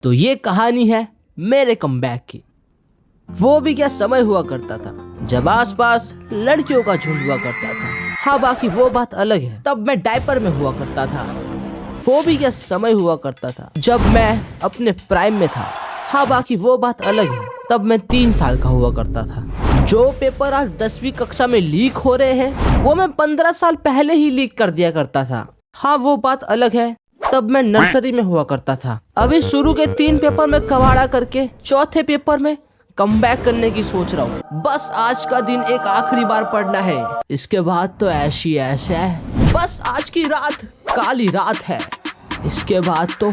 तो ये कहानी है मेरे कमबैक की। वो भी क्या समय हुआ करता था जब आसपास लड़कियों का झुंड हुआ करता था। हाँ, बाकी वो बात अलग है, तब मैं डायपर में हुआ करता था। वो भी क्या समय हुआ करता था जब मैं अपने प्राइम में था। हाँ, बाकी वो बात अलग है, तब मैं 3 साल का हुआ करता था। जो पेपर आज 10वीं कक्षा में लीक हो रहे हैं वो मैं 15 साल पहले ही लीक कर दिया करता था। हाँ, वो बात अलग है, तब मैं नर्सरी में हुआ करता था। अभी शुरू के 3 पेपर में कवाड़ा करके चौथे पेपर में कमबैक करने की सोच रहा हूँ। बस आज का दिन एक आखिरी बार पढ़ना है, इसके बाद तो ऐशी ऐश है। बस आज की रात काली रात है, इसके बाद तो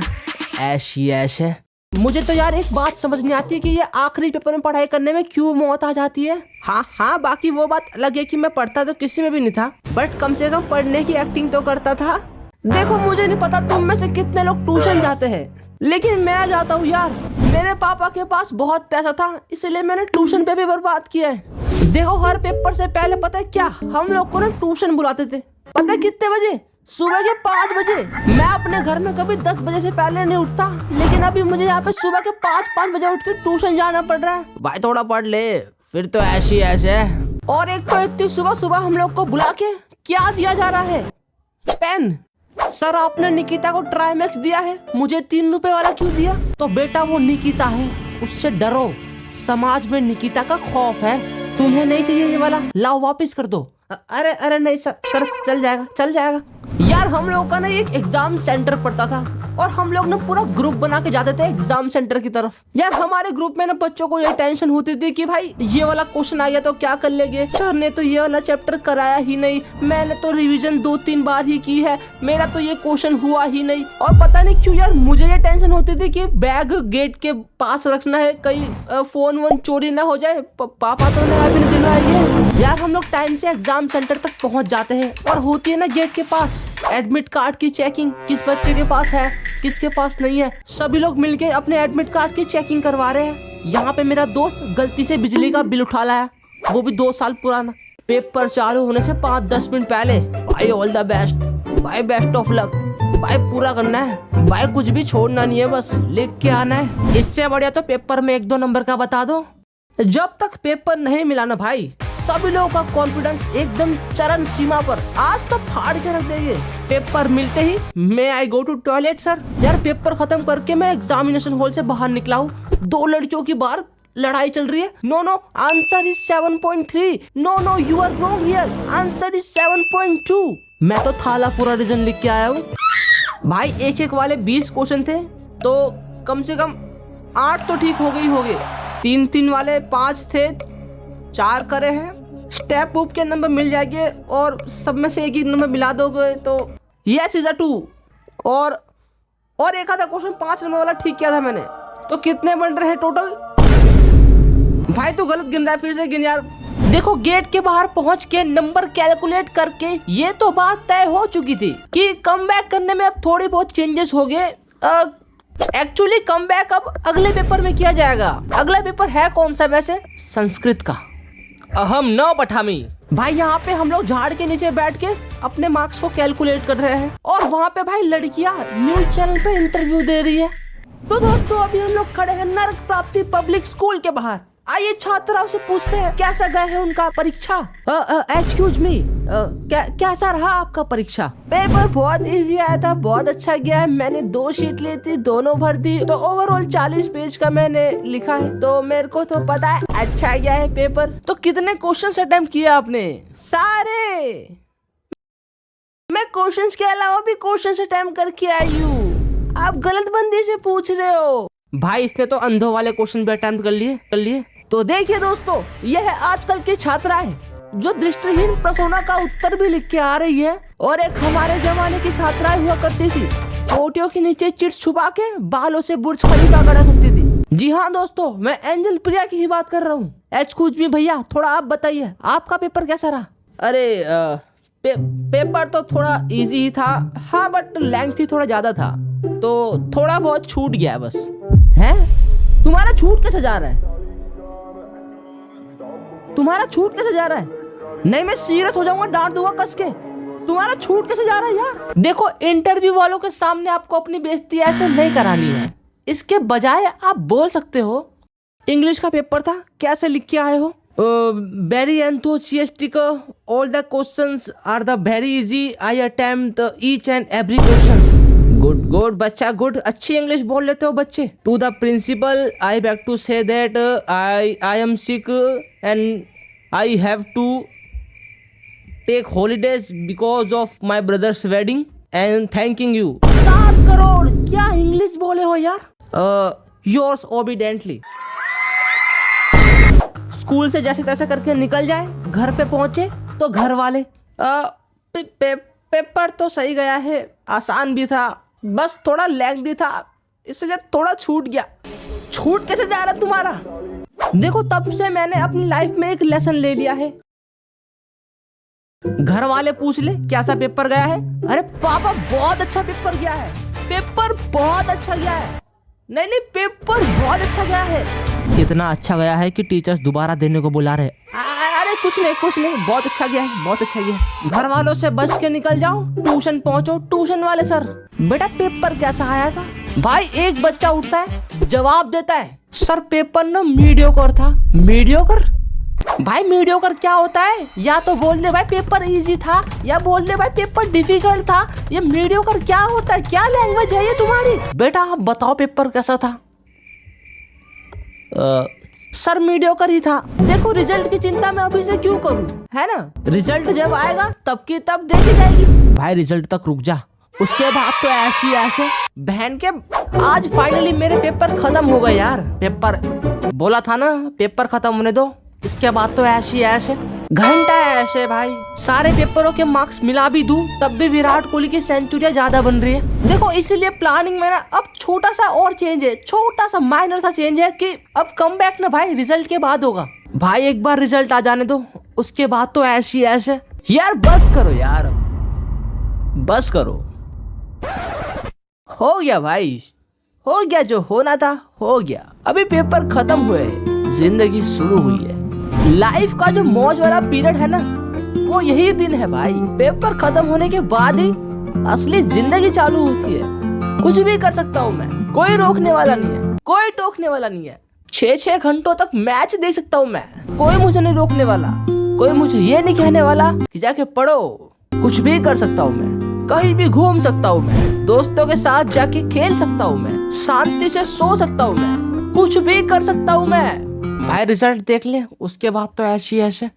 ऐशी ऐश है। मुझे तो यार एक बात समझ नहीं आती है कि ये आखिरी पेपर में पढ़ाई करने में क्यों मौत आ जाती है। हाँ, बाकी वो बात अलग है कि मैं पढ़ता तो किसी में भी नहीं था, बट कम से कम पढ़ने की एक्टिंग तो करता था। देखो, मुझे नहीं पता तुम में से कितने लोग ट्यूशन जाते हैं, लेकिन मैं जाता हूँ यार। मेरे पापा के पास बहुत पैसा था, इसलिए मैंने ट्यूशन पे भी बर्बाद किया है। देखो, हर पेपर से पहले पता है क्या हम लोग को ना ट्यूशन बुलाते थे। पता है कितने बजे? सुबह के 5 बजे। मैं अपने घर में कभी 10 बजे से पहले नहीं उठता, लेकिन अभी मुझे यहाँ पे सुबह के 5 बजे उठ के ट्यूशन जाना पड़ रहा है। भाई थोड़ा पढ़ ले, फिर तो ऐसी ऐसे है। और एक तो इतनी सुबह सुबह हम लोग को बुला के क्या दिया जा रहा है? पेन। सर, आपने निकिता को ट्राइमैक्स दिया है, मुझे 3 रुपए वाला क्यों दिया? तो बेटा वो निकिता है, उससे डरो। समाज में निकिता का खौफ है। तुम्हें नहीं चाहिए ये वाला, लाओ वापस कर दो। अरे नहीं सर, चल जाएगा। यार हम लोगों का ना एक एग्जाम सेंटर पड़ता था और हम लोग ना पूरा ग्रुप बना के जाते थे एग्जाम सेंटर की तरफ। यार हमारे ग्रुप में ना बच्चों को ये टेंशन होती थी कि भाई ये वाला क्वेश्चन आ गया तो क्या कर लेंगे, सर ने तो ये वाला चैप्टर कराया ही नहीं, मैंने तो रिवीजन 2-3 बार ही की है, मेरा तो ये क्वेश्चन हुआ ही नहीं। और पता नहीं क्यों यार मुझे ये टेंशन होती थी कि बैग गेट के पास रखना है, कहीं फोन वोन चोरी ना हो जाए। पापा तो अभी नहीं दिलवाए। यार हम लोग टाइम से एग्जाम सेंटर तक पहुंच जाते हैं और होती है ना गेट के पास एडमिट कार्ड की चेकिंग, किस बच्चे के पास है किसके पास नहीं है। सभी लोग मिलके अपने एडमिट कार्ड की चेकिंग करवा रहे हैं। यहाँ पे मेरा दोस्त गलती से बिजली का बिल उठा लाया, वो भी 2 साल पुराना। पेपर चालू होने से 5-10 मिनट पहले, भाई ऑल द बेस्ट, भाई बेस्ट ऑफ लक, भाई पूरा करना है, भाई कुछ भी छोड़ना नहीं है, बस लिख के आना है। इससे बढ़िया तो पेपर में 1-2 नंबर का बता दो। जब तक पेपर नहीं मिला ना भाई, सभी लोगों का कॉन्फिडेंस एकदम चरम सीमा पर। आज तो फाड़ के रख देंगे। पेपर मिलते ही मैं आई गो टू टॉयलेट सर। यार पेपर खत्म करके मैं एग्जामिनेशन हॉल से बाहर निकला हूँ, 2 लड़कियों की बाहर लड़ाई चल रही है। No answer is 7.3। No you are wrong here, answer is 7.2। मैं तो थाला पूरा रीजन लिख के आया हूँ भाई। एक वाले 20 क्वेश्चन थे तो कम से कम 8 तो ठीक हो गए। 3 वाले 5 थे, 4 करे हैं। स्टेप बुक के नंबर मिल जाएंगे और सब में से एक ही नंबर मिला दोगे तो यस इज अ 2। और एक आधा क्वेश्चन 5 नंबर वाला ठीक किया था मैंने। तो कितने बन रहे हैं टोटल? भाई तू गलत गिन रहा है, फिर से गिन यार। देखो, गेट के बाहर पहुंच के नंबर कैलकुलेट करके ये तो बात तय हो चुकी थी कि कमबैक करने में अब थोड़ी बहुत चेंजेस हो गए। एक्चुअली कमबैक अब अगले पेपर में किया जाएगा। अगला पेपर है कौन सा वैसे? संस्कृत का। अहम न पठामी। भाई यहाँ पे हम लोग झाड़ के नीचे बैठ के अपने मार्क्स को कैलकुलेट कर रहे हैं और वहाँ पे भाई लड़कियाँ न्यूज चैनल पे इंटरव्यू दे रही है। तो दोस्तों अभी हम लोग खड़े हैं नर्क प्राप्ति पब्लिक स्कूल के बाहर। आइए छात्राओं से पूछते हैं कैसा गया है उनका परीक्षा। एक्सक्यूज मी, कैसा रहा आपका परीक्षा? पेपर बहुत इजी आया था, बहुत अच्छा गया है। मैंने 2 शीट ली थी, दोनों भर दी, तो ओवरऑल 40 पेज का मैंने लिखा है, तो मेरे को तो पता है अच्छा गया है पेपर। तो कितने क्वेश्चन अटेम्प्ट किया आपने? सारे। मैं क्वेश्चंस के अलावा भी क्वेश्चन अटेम्प्ट करके आई हूँ, आप गलत बंदी से पूछ रहे हो। भाई इसने तो अंधों वाले क्वेश्चन भी अटेम्प्ट कर लिए। तो देखिए दोस्तों, यह है आजकल की छात्राएं जो दृष्टिहीन प्रश्नों का उत्तर भी लिख के आ रही है। और एक हमारे जमाने की छात्राएं हुआ करती थी, चोटियों के नीचे चिट्स छुपा के बालों से बुर्ज खलीफा खड़ा करती थी। जी हाँ दोस्तों, मैं एंजल प्रिया की ही बात कर रहा हूँ। एक्सक्यूज मी भैया, थोड़ा आप बताइए आपका पेपर कैसा रहा? अरे पेपर तो थोड़ा इजी ही था, हाँ, बट लेंथ ही थोड़ा ज्यादा था, तो थोड़ा बहुत छूट गया बस। है? तुम्हारा छूट कैसे जा रहा है? नहीं, मैं सीरियस हो जाऊंगा, डांट दूंगा कस के। तुम्हारा छूट कैसे जा रहा है यार? देखो, इंटरव्यू वालों के सामने आपको अपनी बेइज्जती ऐसे नहीं करानी है। इसके बजाय आप बोल सकते हो इंग्लिश का पेपर था, कैसे लिख के आए हो? Very enthusiastic, all the questions are the very easy, I attempt each and every questions. Good good बच्चा, गुड, अच्छी इंग्लिश बोल लेते हो बच्चे। To the principal I back to say that I am sick and I have to take holidays because of my brother's wedding and thanking you. 7 crore क्या इंग्लिश बोले हो यार। Yours obediently. स्कूल से जैसे तैसे करके निकल जाए, घर पे पहुंचे तो घर वाले पेपर तो सही गया है, आसान भी था, बस थोड़ा लेंथी था इसलिए थोड़ा छूट गया। छूट कैसे जा रहा तुम्हारा? देखो तब से मैंने अपनी लाइफ में एक लेसन ले लिया है। घर वाले पूछ ले कैसा पेपर गया है, अरे पापा बहुत अच्छा पेपर गया है, पेपर बहुत अच्छा गया है, नहीं नहीं पेपर बहुत अच्छा गया है। इतना अच्छा गया है कि टीचर्स दोबारा देने को बुला रहे। अरे कुछ नहीं, बहुत अच्छा गया है, बहुत अच्छा गया है। घर वालों से बच के निकल जाओ, ट्यूशन पहुंचो, ट्यूशन वाले सर बेटा पेपर कैसा आया था? भाई एक बच्चा उठता है जवाब देता है, सर पेपर ना मीडियोकर था। मीडियोकर? भाई मीडियोकर क्या होता है? या तो बोल दे भाई पेपर इजी था, या बोल दे भाई पेपर डिफिकल्ट था। ये मीडियोकर क्या होता है? क्या लैंग्वेज है ये तुम्हारी? बेटा आप बताओ पेपर कैसा था? सर मीडियोकर ही था। देखो रिजल्ट की चिंता मैं अभी से क्यों करूं, है ना? रिजल्ट जब आएगा तब की तब देखी जाएगी। भाई रिजल्ट तक रुक जा, उसके बाद तो ऐसे बहन के। आज फाइनली मेरे पेपर खत्म हो गए यार। पेपर बोला था ना पेपर खत्म होने दो, इसके बाद तो ऐसे घंटा ऐसे भाई। सारे पेपरों के मार्क्स मिला भी दूं तब भी विराट कोहली की सेंचुरियां ज्यादा बन रही है। देखो इसीलिए प्लानिंग में ना अब छोटा सा और चेंज है, छोटा सा माइनर सा चेंज है कि अब कमबैक ना भाई रिजल्ट के बाद होगा। भाई एक बार रिजल्ट आ जाने दो, उसके बाद तो ऐसे यार बस करो यार, बस करो। हो गया भाई, हो गया, जो होना था हो गया। अभी पेपर खत्म हुए, जिंदगी शुरू हुई है। लाइफ का जो मौज वाला पीरियड है ना, वो यही दिन है भाई। पेपर खत्म होने के बाद ही असली जिंदगी चालू होती है। कुछ भी कर सकता हूँ मैं, कोई रोकने वाला नहीं है, कोई टोकने वाला नहीं है। 6-6 घंटों तक मैच देख सकता हूँ मैं, कोई मुझे नहीं रोकने वाला, कोई मुझे ये नहीं कहने वाला कि जाके पढ़ो। कुछ भी कर सकता हूँ मैं, कहीं भी घूम सकता हूँ मैं, दोस्तों के साथ जाके खेल सकता हूँ मैं, शांति से सो सकता हूँ मैं, कुछ भी कर सकता हूँ मैं। भाई रिजल्ट देख ले, उसके बाद तो ऐसे।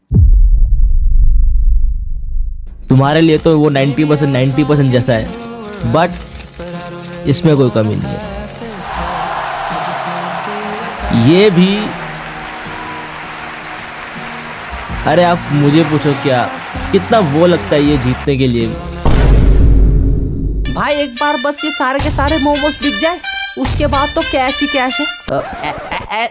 तुम्हारे लिए तो वो 90% जैसा है, बट इसमें कोई कमी नहीं है। ये भी, अरे आप मुझे पूछो क्या कितना वो लगता है ये जीतने के लिए। भाई एक बार बस ये सारे के सारे मोमोज बिक जाए, उसके बाद तो कैश ही कैश है।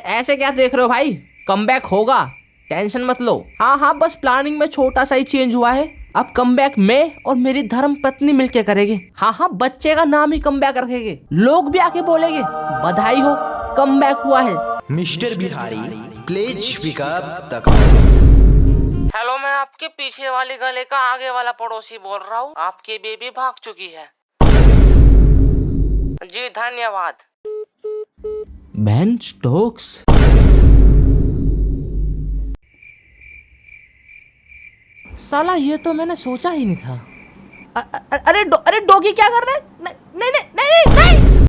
ऐसे क्या देख रहे हो भाई, कमबैक होगा, टेंशन मत लो। हाँ बस प्लानिंग में छोटा सा ही चेंज हुआ है। अब कमबैक मैं और मेरी धर्म पत्नी मिलके करेंगे। हाँ बच्चे का नाम ही कमबैक रखेंगे, लोग भी आके बोलेंगे बधाई हो कमबैक हुआ है। Mister Bihari please pick up the. Hello, मैं आपके पीछे वाली गली का आगे वाला पड़ोसी बोल रहा हूँ। आपकी बेबी भाग चुकी है। जी धन्यवाद। Ben Stokes. साला ये तो मैंने सोचा ही नहीं था। अरे डॉगी क्या कर रहा है? नहीं नहीं नहीं नहीं, नहीं।